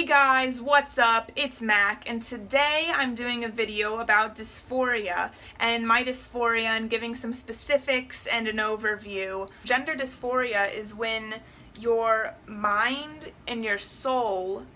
Hey guys, what's up? It's Mac, and today I'm doing a video about dysphoria and my dysphoria and giving some specifics and an overview. Gender dysphoria is when your mind and your soul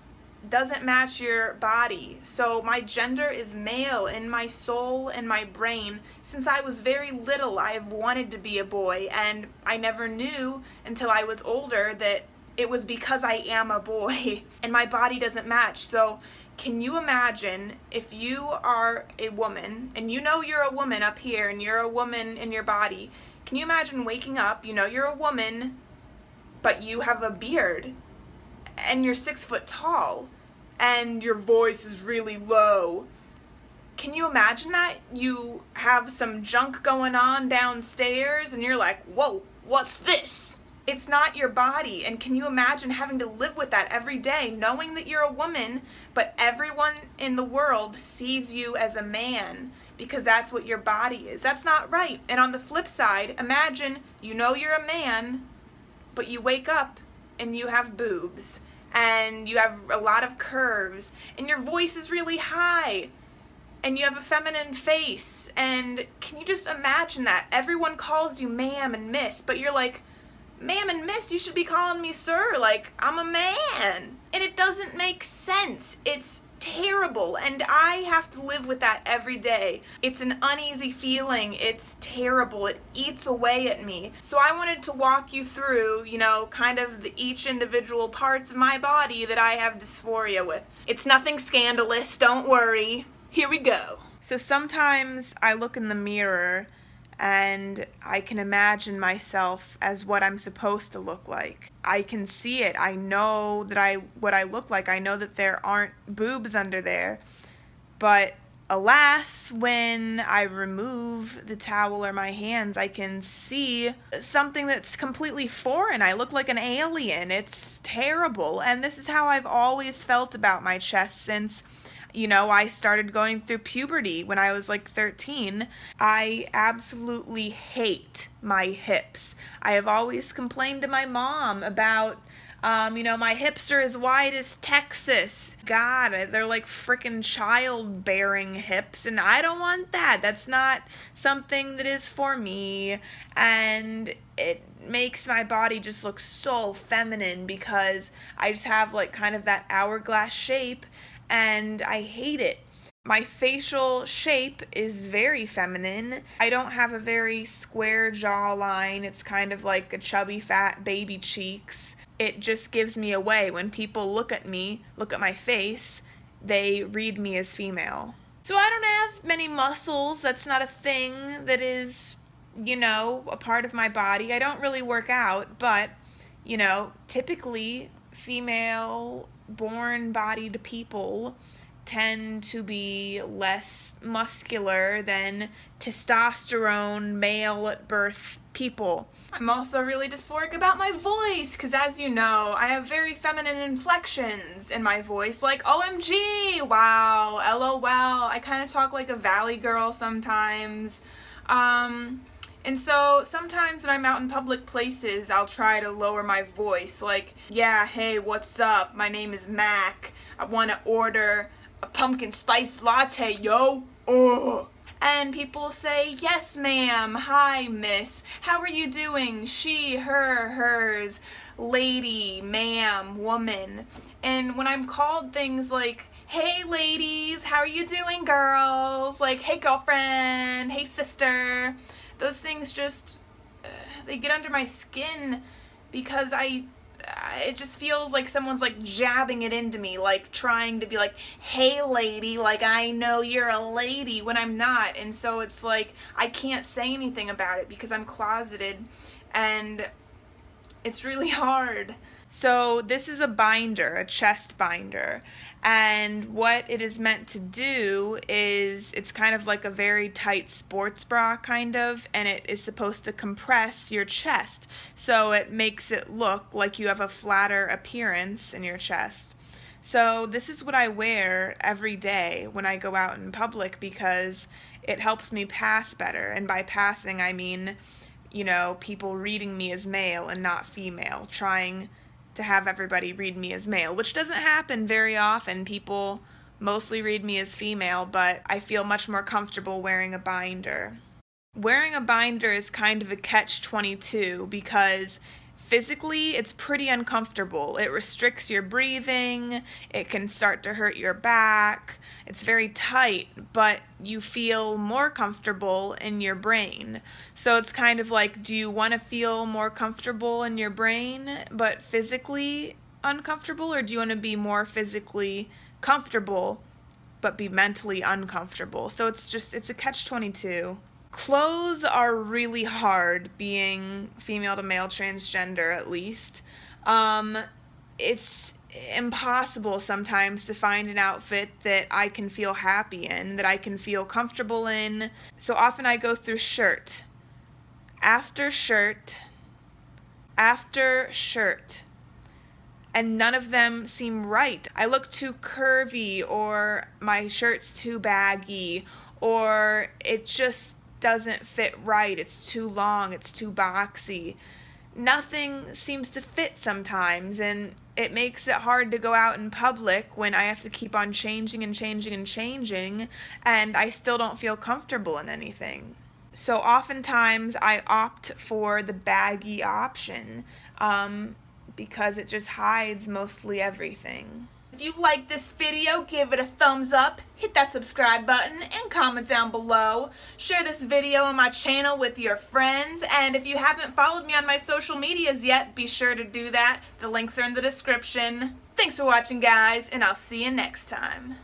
doesn't match your body. So my gender is male in my soul and my brain. Since I was very little, I have wanted to be a boy, and I never knew until I was older that it was because I am a boy and my body doesn't match. So can you imagine if you are a woman and you know you're a woman up here and you're a woman in your body? Can you imagine waking up, you know you're a woman, but you have a beard and you're 6 foot tall and your voice is really low? Can you imagine that? You have some junk going on downstairs and you're like, whoa, what's this? It's not your body. And can you imagine having to live with that every day, knowing that you're a woman, but everyone in the world sees you as a man because that's what your body is? That's not right. And on the flip side, imagine you know you're a man, but you wake up and you have boobs and you have a lot of curves and your voice is really high and you have a feminine face. And can you just imagine that? Everyone calls you ma'am and miss, but you're like, ma'am and miss, you should be calling me sir, like I'm a man. And it doesn't make sense. It's terrible, and I have to live with that every day. It's an uneasy feeling. It's terrible. It eats away at me. So I wanted to walk you through, kind of each individual parts of my body that I have dysphoria with. It's nothing scandalous, don't worry. Here we go. So sometimes I look in the mirror and I can imagine myself as what I'm supposed to look like. I can see it. I know that what I look like. I know that there aren't boobs under there. But alas, when I remove the towel or my hands, I can see something that's completely foreign. I look like an alien. It's terrible. And this is how I've always felt about my chest since I started going through puberty when I was like 13. I absolutely hate my hips. I have always complained to my mom about, my hips are as wide as Texas. God, they're like freaking childbearing hips, and I don't want that. That's not something that is for me. And it makes my body just look so feminine because I just have like kind of that hourglass shape, and I hate it. My facial shape is very feminine. I don't have a very square jawline. It's kind of like a chubby, fat baby cheeks. It just gives me away. When people look at me, look at my face, they read me as female. So I don't have many muscles. That's not a thing that is, a part of my body. I don't really work out, but, typically female-born bodied people tend to be less muscular than testosterone male at birth people. I'm also really dysphoric about my voice because, as you know, I have very feminine inflections in my voice, like OMG, wow, LOL. I kind of talk like a valley girl sometimes. And so sometimes when I'm out in public places, I'll try to lower my voice, like, yeah, hey, what's up? My name is Mac. I want to order a pumpkin spice latte, yo. Oh. And people say, yes, ma'am. Hi, miss. How are you doing? She, her, hers, lady, ma'am, woman. And when I'm called things like, hey, ladies, how are you doing, girls? Like, hey, girlfriend, hey, sister. Those things just, they get under my skin because it just feels like someone's like jabbing it into me, like trying to be like, hey lady, like I know you're a lady when I'm not. And so it's like I can't say anything about it because I'm closeted, and it's really hard. So this is a binder, a chest binder, and what it is meant to do is it's kind of like a very tight sports bra kind of, and it is supposed to compress your chest so it makes it look like you have a flatter appearance in your chest. So this is what I wear every day when I go out in public because it helps me pass better, and by passing I mean people reading me as male and not female, trying to have everybody read me as male, which doesn't happen very often. People mostly read me as female, but I feel much more comfortable wearing a binder. Wearing a binder is kind of a catch-22 because physically it's pretty uncomfortable. It restricts your breathing, it can start to hurt your back, it's very tight, but you feel more comfortable in your brain. So it's kind of like, do you want to feel more comfortable in your brain but physically uncomfortable, or do you want to be more physically comfortable but be mentally uncomfortable? So it's a catch-22. Clothes are really hard, being female to male transgender at least. It's impossible sometimes to find an outfit that I can feel happy in, that I can feel comfortable in. So often I go through shirt after shirt after shirt, and none of them seem right. I look too curvy, or my shirt's too baggy, or it just doesn't fit right. It's too long, it's too boxy. Nothing seems to fit sometimes, and it makes it hard to go out in public when I have to keep on changing and changing and changing, and I still don't feel comfortable in anything. So oftentimes I opt for the baggy option because it just hides mostly everything. If you like this video, give it a thumbs up, hit that subscribe button, and comment down below. Share this video on my channel with your friends, and if you haven't followed me on my social medias yet, be sure to do that. The links are in the description. Thanks for watching, guys, and I'll see you next time.